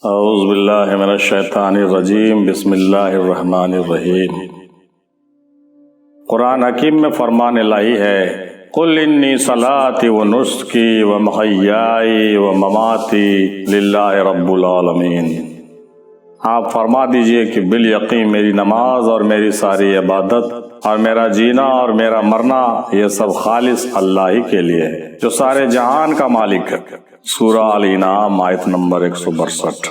اعوذ باللہ من الشیطان الرجیم بسم اللہ الرحمن الرحیم۔ قرآن حکیم میں فرمان الہی ہے، قل انی صلاتی و نسکی و محیائی و مماتی للہ رب العالمین۔ آپ فرما دیجئے کہ بالیقین میری نماز اور میری ساری عبادت اور میرا جینا اور میرا مرنا یہ سب خالص اللہ ہی کے لیے ہے جو سارے جہان کا مالک ہے۔ سورہ الانعام آیت نمبر 162۔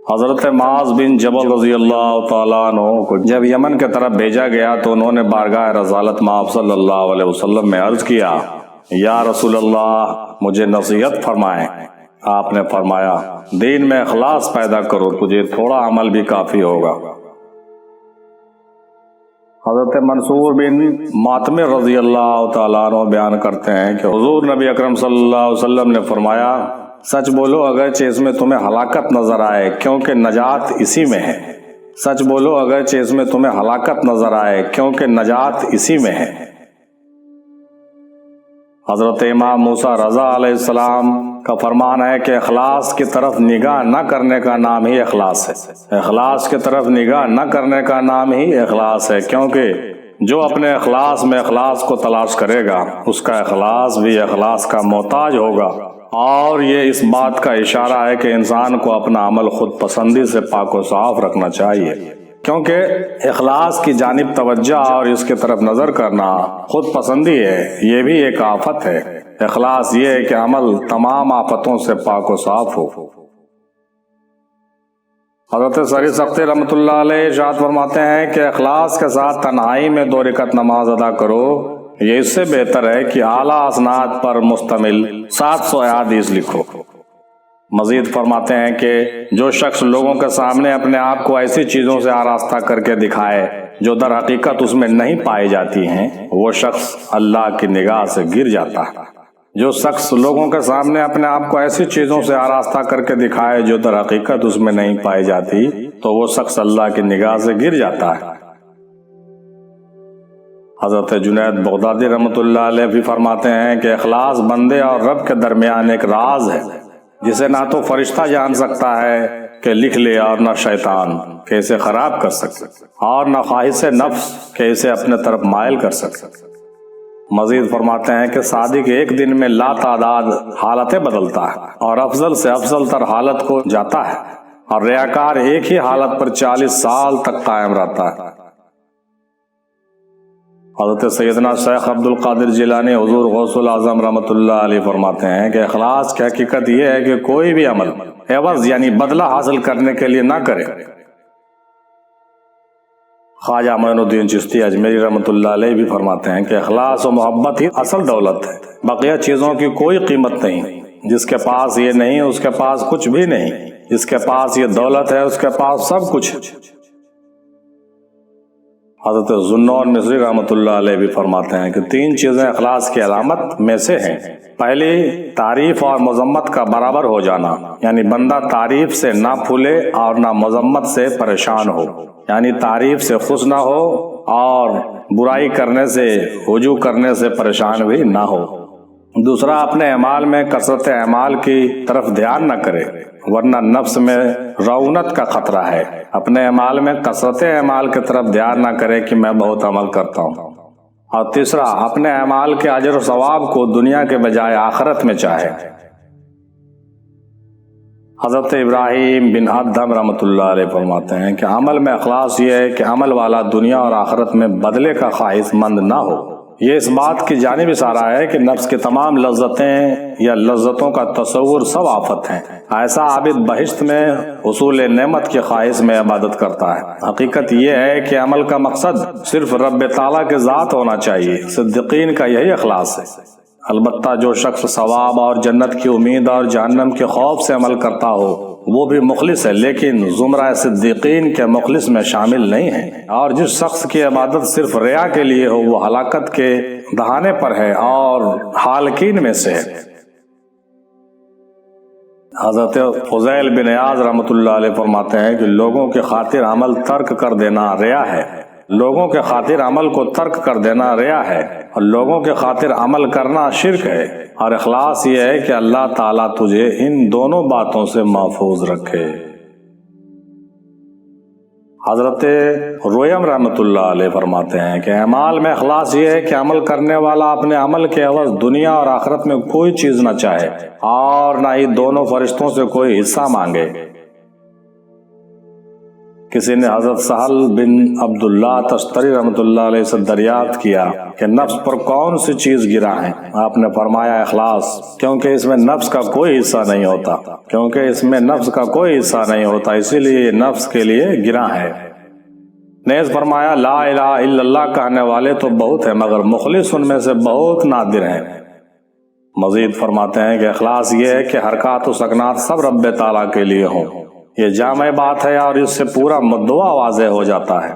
حضرت معاذ بن جبل رضی اللہ تعالیٰ عنہ کو جب یمن کے طرف بھیجا گیا تو انہوں نے بارگاہ رسالت مآب صلی اللہ علیہ وسلم میں عرض کیا، یا رسول اللہ مجھے نصیحت فرمائیں۔ آپ نے فرمایا، دین میں اخلاص پیدا کرو، تجھے تھوڑا عمل بھی کافی ہوگا۔ حضرت منصور بن معتمر رضی اللہ تعالیٰ عنہ بیان کرتے ہیں کہ حضور نبی اکرم صلی اللہ علیہ وسلم نے فرمایا، سچ بولو اگرچہ اس میں تمہیں ہلاکت نظر آئے کیونکہ نجات اسی میں ہے۔ سچ بولو اگرچہ اس میں تمہیں ہلاکت نظر آئے کیونکہ نجات اسی میں ہے۔ حضرت امام موسیٰ رضا علیہ السلام کا فرمان ہے کہ اخلاص کی طرف نگاہ نہ کرنے کا نام ہی اخلاص ہے۔ اخلاص کی طرف نگاہ نہ کرنے کا نام ہی اخلاص ہے، کیونکہ جو اپنے اخلاص میں اخلاص کو تلاش کرے گا اس کا اخلاص بھی اخلاص کا محتاج ہوگا۔ اور یہ اس بات کا اشارہ ہے کہ انسان کو اپنا عمل خود پسندی سے پاک و صاف رکھنا چاہیے، کیونکہ اخلاص کی جانب توجہ اور اس کی طرف نظر کرنا خود پسندی ہے، یہ بھی ایک آفت ہے۔ اخلاص یہ ہے کہ عمل تمام آفتوں سے پاک و صاف ہو۔ حضرت سری سختی رحمۃ اللہ علیہ ارشاد فرماتے ہیں کہ اخلاص کے ساتھ تنہائی میں 2 رکعت نماز ادا کرو، یہ اس سے بہتر ہے کہ اعلیٰ اسناد پر مشتمل 700 احادیث لکھو۔ مزید فرماتے ہیں کہ جو شخص لوگوں کے سامنے اپنے آپ کو ایسی چیزوں سے آراستہ کر کے دکھائے جو در حقیقت اس میں نہیں پائی جاتی ہیں، وہ شخص اللہ کی نگاہ سے گر جاتا ہے۔ جو شخص لوگوں کے سامنے اپنے آپ کو ایسی چیزوں سے آراستہ کر کے دکھائے جو در حقیقت اس میں نہیں پائی جاتی تو وہ شخص اللہ کی نگاہ سے گر جاتا ہے۔ حضرت جنید بغدادی رحمۃ اللہ علیہ بھی فرماتے ہیں کہ اخلاص بندے اور رب کے درمیان ایک راز ہے جسے نہ تو فرشتہ جان سکتا ہے کہ لکھ لے اور نہ شیطان کہ اسے خراب کر سکے اور نہ خواہش نفس کہ اسے اپنے طرف مائل کر سکے۔ مزید فرماتے ہیں کہ صادق ایک دن میں لا تعداد حالتیں بدلتا ہے اور افضل سے افضل تر حالت کو جاتا ہے، اور ریاکار ایک ہی حالت پر 40 سال تک قائم رہتا ہے۔ حضرت سیدنا شیخ عبد القادر جیلانی حضور غوث الاعظم رحمۃ اللہ علیہ فرماتے ہیں کہ اخلاص کی حقیقت یہ ہے کہ کوئی بھی عمل عوض یعنی بدلہ حاصل کرنے کے لیے نہ کرے۔ خواجہ معین الدین چشتی اجمیری رحمۃ اللہ علیہ بھی فرماتے ہیں کہ اخلاص و محبت ہی اصل دولت ہے، بقیہ چیزوں کی کوئی قیمت نہیں۔ جس کے پاس یہ نہیں اس کے پاس کچھ بھی نہیں، جس کے پاس یہ دولت ہے اس کے پاس سب کچھ۔ حضرت ذوالنون مصری رحمۃ اللہ علیہ بھی فرماتے ہیں کہ 3 چیزیں اخلاص کی علامت میں سے ہیں۔ پہلی، تعریف اور مذمت کا برابر ہو جانا، یعنی بندہ تعریف سے نہ پھولے اور نہ مذمت سے پریشان ہو، یعنی تعریف سے خوش نہ ہو اور برائی کرنے سے ہجوم کرنے سے پریشان بھی نہ ہو۔ دوسرا، اپنے اعمال میں کثرت اعمال کی طرف دھیان نہ کرے ورنہ نفس میں رعونت کا خطرہ ہے۔ اپنے اعمال میں کثرت اعمال کی طرف دھیان نہ کرے کہ میں بہت عمل کرتا ہوں۔ اور تیسرا، اپنے اعمال کے اجر و ثواب کو دنیا کے بجائے آخرت میں چاہے۔ حضرت ابراہیم بن ادھم رحمۃ اللہ علیہ فرماتے ہیں کہ عمل میں اخلاص یہ ہے کہ عمل والا دنیا اور آخرت میں بدلے کا خواہش مند نہ ہو۔ یہ اس بات کی جانب اشارہ ہے کہ نفس کی تمام لذتیں یا لذتوں کا تصور سب آفت ہیں۔ ایسا عابد بہشت میں حصول نعمت کی خواہش میں عبادت کرتا ہے۔ حقیقت یہ ہے کہ عمل کا مقصد صرف رب تعالیٰ کے ذات ہونا چاہیے۔ صدیقین کا یہی اخلاص ہے۔ البتہ جو شخص ثواب اور جنت کی امید اور جہنم کے خوف سے عمل کرتا ہو وہ بھی مخلص ہے، لیکن زمرہ صدیقین کے مخلص میں شامل نہیں ہے۔ اور جس شخص کی عبادت صرف ریا کے لیے ہو وہ ہلاکت کے دہانے پر ہے اور ہالکین میں سے ہے۔ حضرت فضیل بن عیاض رحمۃ اللہ علیہ فرماتے ہیں کہ لوگوں کی خاطر عمل ترک کر دینا ریا ہے، لوگوں کے خاطر عمل کو ترک کر دینا ریا ہے، اور لوگوں کے خاطر عمل کرنا شرک ہے، اور اخلاص یہ ہے کہ اللہ تعالیٰ تجھے ان دونوں باتوں سے محفوظ رکھے۔ حضرت رویم رحمۃ اللہ علیہ فرماتے ہیں کہ اعمال میں اخلاص یہ ہے کہ عمل کرنے والا اپنے عمل کے عوض دنیا اور آخرت میں کوئی چیز نہ چاہے اور نہ ہی دونوں فرشتوں سے کوئی حصہ مانگے۔ کسی نے حضرت سہل بن عبداللہ تستری رحمۃ اللہ علیہ سے دریافت کیا کہ نفس پر کون سی چیز گرا ہے؟ آپ نے فرمایا اخلاص، کیونکہ اس میں نفس کا کوئی حصہ نہیں ہوتا، اسی لیے نفس کے لیے گرا ہے۔ نیز فرمایا لا الہ الا اللہ کہنے والے تو بہت ہیں مگر مخلص ان میں سے بہت نادر ہیں۔ مزید فرماتے ہیں کہ اخلاص یہ ہے کہ حرکات و سکنات سب رب تعالیٰ کے لیے ہوں۔ یہ جامع بات ہے اور اس سے پورا مدعا واضح ہو جاتا ہے۔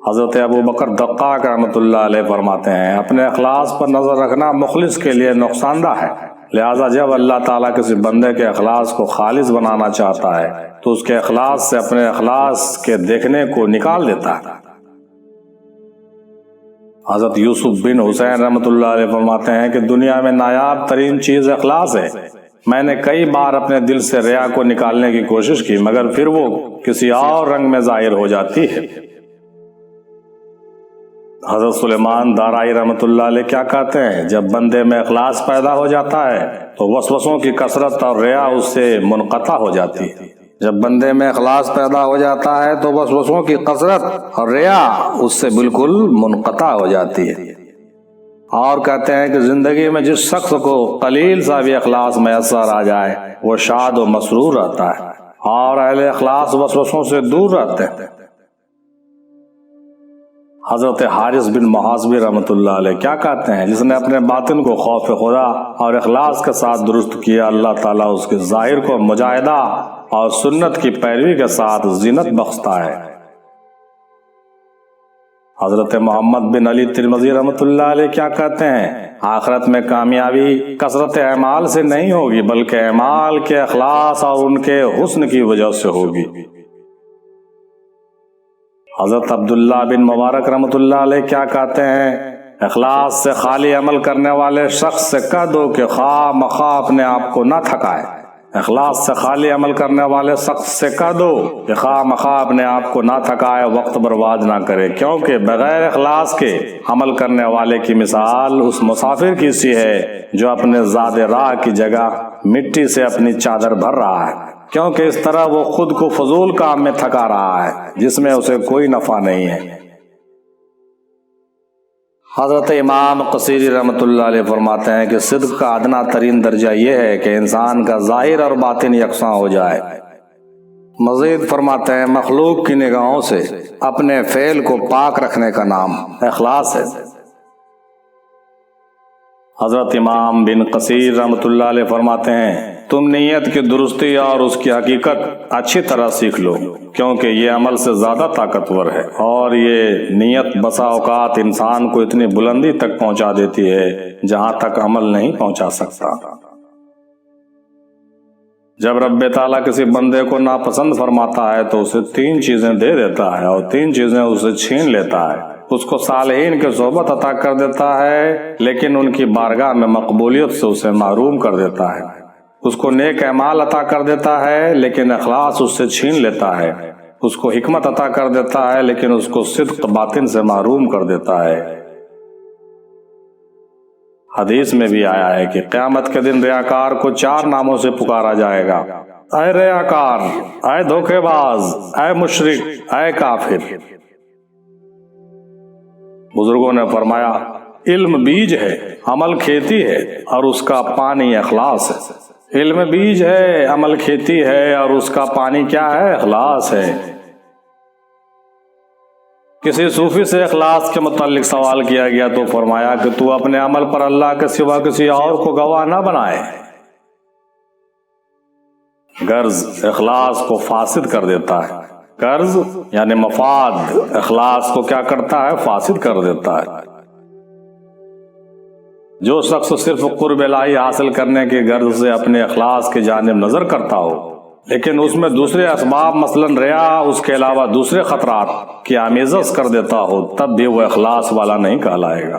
حضرت ابو بکر دقاق رحمۃ اللہ علیہ فرماتے ہیں اپنے اخلاص پر نظر رکھنا مخلص کے لیے نقصان دہ ہے، لہذا جب اللہ تعالیٰ کسی بندے کے اخلاص کو خالص بنانا چاہتا ہے تو اس کے اخلاص سے اپنے اخلاص کے دیکھنے کو نکال دیتا ہے۔ حضرت یوسف بن حسین رحمۃ اللہ علیہ فرماتے ہیں کہ دنیا میں نایاب ترین چیز اخلاص ہے۔ میں نے کئی بار اپنے دل سے ریا کو نکالنے کی کوشش کی مگر پھر وہ کسی اور رنگ میں ظاہر ہو جاتی ہے۔ حضرت سلیمان دارائی رحمۃ اللہ علیہ کیا کہتے ہیں جب بندے میں اخلاص پیدا ہو جاتا ہے تو وسوسوں کی کثرت اور ریا اس سے منقطع ہو جاتی ہے۔ جب بندے میں اخلاص پیدا ہو جاتا ہے تو وسوسوں کی کثرت اور ریا اس سے بالکل منقطع ہو جاتی ہے۔ اور کہتے ہیں کہ زندگی میں جس شخص کو قلیل سا بھی اخلاص میسر آ جائے وہ شاد و مسرور رہتا ہے، اور اہل اخلاص وسوسوں سے دور رہتے ہیں۔ حضرت حارث بن محاسبی رحمۃ اللہ علیہ کیا کہتے ہیں جس نے اپنے باطن کو خوف خدا اور اخلاص کے ساتھ درست کیا، اللہ تعالیٰ اس کے ظاہر کو مجاہدہ اور سنت کی پیروی کے ساتھ زینت بخشتا ہے۔ حضرت محمد بن علی ترمذی رحمۃ اللہ علیہ کیا کہتے ہیں آخرت میں کامیابی کثرت اعمال سے نہیں ہوگی بلکہ اعمال کے اخلاص اور ان کے حسن کی وجہ سے ہوگی۔ حضرت عبداللہ بن مبارک رحمۃ اللہ علیہ کیا کہتے ہیں اخلاص سے خالی عمل کرنے والے شخص سے کہہ دو کہ خواہ مخواہ اپنے آپ کو نہ تھکائے۔ اخلاص سے خالی عمل کرنے والے شخص سے کہہ دو کہ خواہ مخواہ اپنے آپ کو نہ تھکائے، وقت برباد نہ کرے، کیونکہ بغیر اخلاص کے عمل کرنے والے کی مثال اس مسافر کی سی ہے جو اپنے زاد راہ کی جگہ مٹی سے اپنی چادر بھر رہا ہے، کیونکہ اس طرح وہ خود کو فضول کام میں تھکا رہا ہے جس میں اسے کوئی نفع نہیں ہے۔ حضرت امام قصیری رحمۃ اللہ علیہ فرماتے ہیں کہ صدق کا ادنا ترین درجہ یہ ہے کہ انسان کا ظاہر اور باطن یکساں ہو جائے۔ مزید فرماتے ہیں مخلوق کی نگاہوں سے اپنے فعل کو پاک رکھنے کا نام اخلاص ہے۔ حضرت امام بن قصیر رحمۃ اللہ علیہ فرماتے ہیں تم نیت کی درستی اور اس کی حقیقت اچھی طرح سیکھ لو، کیونکہ یہ عمل سے زیادہ طاقتور ہے، اور یہ نیت بسا اوقات انسان کو اتنی بلندی تک پہنچا دیتی ہے جہاں تک عمل نہیں پہنچا سکتا۔ جب رب تعالیٰ کسی بندے کو ناپسند فرماتا ہے تو اسے 3 چیزیں دے دیتا ہے اور 3 چیزیں اسے چھین لیتا ہے۔ اس کو صالحین کے صحبت عطا کر دیتا ہے لیکن ان کی بارگاہ میں مقبولیت سے اسے محروم کر دیتا ہے۔ اس کو نیک اعمال عطا کر دیتا ہے لیکن اخلاص اس سے چھین لیتا ہے۔ اس کو حکمت عطا کر دیتا ہے لیکن اس کو صدق باطن سے محروم کر دیتا ہے۔ حدیث میں بھی آیا ہے کہ قیامت کے دن ریاکار کو 4 ناموں سے پکارا جائے گا، اے ریاکار، اے دھوکے باز، اے مشرک، اے کافر۔ بزرگوں نے فرمایا علم بیج ہے، عمل کھیتی ہے اور اس کا پانی اخلاص ہے۔ علم بیج ہے، عمل کھیتی ہے اور اس کا پانی کیا ہے؟ اخلاص ہے۔ کسی صوفی سے اخلاص کے متعلق سوال کیا گیا تو فرمایا کہ تو اپنے عمل پر اللہ کے سوا کسی اور کو گواہ نہ بنائے۔ غرض اخلاص کو فاسد کر دیتا ہے۔ غرض یعنی مفاد اخلاص کو کیا کرتا ہے؟ فاسد کر دیتا ہے۔ جو شخص صرف قرب الہی حاصل کرنے کی غرض سے اپنے اخلاص کی جانب نظر کرتا ہو لیکن اس میں دوسرے اسباب مثلاً ریا اس کے علاوہ دوسرے خطرات کی آمیزش کر دیتا ہو، تب بھی وہ اخلاص والا نہیں کہلائے گا۔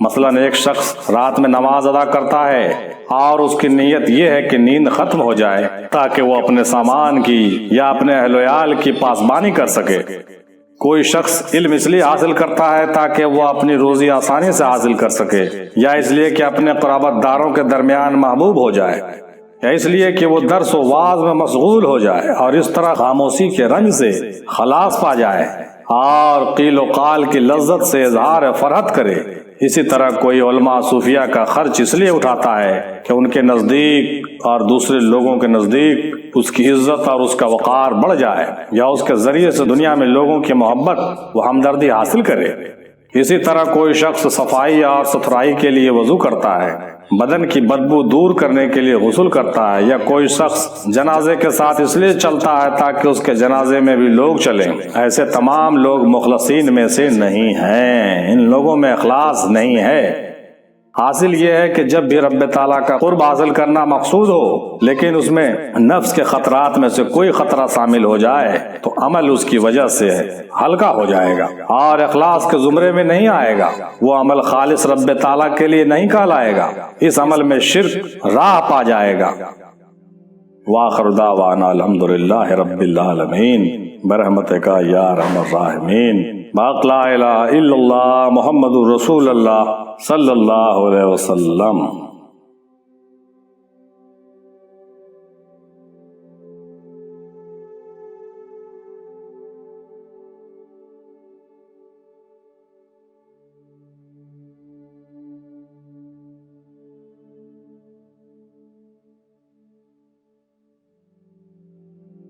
مثلاً ایک شخص رات میں نماز ادا کرتا ہے اور اس کی نیت یہ ہے کہ نیند ختم ہو جائے تاکہ وہ اپنے سامان کی یا اپنے اہل و عیال کی پاسبانی کر سکے۔ کوئی شخص علم اس لیے حاصل کرتا ہے تاکہ وہ اپنی روزی آسانی سے حاصل کر سکے، یا اس لیے کہ اپنے قرابت داروں کے درمیان محبوب ہو جائے، یا اس لیے کہ وہ درس و واعظ میں مشغول ہو جائے اور اس طرح خاموشی کے رنج سے خلاص پا جائے اور قیل و قال کی لذت سے اظہار فرحت کرے۔ اسی طرح کوئی علماء صوفیہ کا خرچ اس لیے اٹھاتا ہے کہ ان کے نزدیک اور دوسرے لوگوں کے نزدیک اس کی عزت اور اس کا وقار بڑھ جائے، یا اس کے ذریعے سے دنیا میں لوگوں کی محبت و ہمدردی حاصل کرے۔ اسی طرح کوئی شخص صفائی اور ستھرائی کے لیے وضو کرتا ہے، بدن کی بدبو دور کرنے کے لیے غسل کرتا ہے، یا کوئی شخص جنازے کے ساتھ اس لیے چلتا ہے تاکہ اس کے جنازے میں بھی لوگ چلیں۔ ایسے تمام لوگ مخلصین میں سے نہیں ہیں، ان لوگوں میں اخلاص نہیں ہے۔ حاصل یہ ہے کہ جب بھی رب تعالیٰ کا قرب حاصل کرنا مقصود ہو لیکن اس میں نفس کے خطرات میں سے کوئی خطرہ شامل ہو جائے تو عمل اس کی وجہ سے ہلکا ہو جائے گا اور اخلاص کے زمرے میں نہیں آئے گا، وہ عمل خالص رب تعالیٰ کے لیے نہیں کہلائے گا، اس عمل میں شرک راہ پا جائے گا۔ وآخر دعوانا الحمدللہ رب العالمین برحمتک یا ارحم الراحمین۔ باق لا الہ الا اللہ محمد الرسول اللہ صلی اللہ علیہ وسلم۔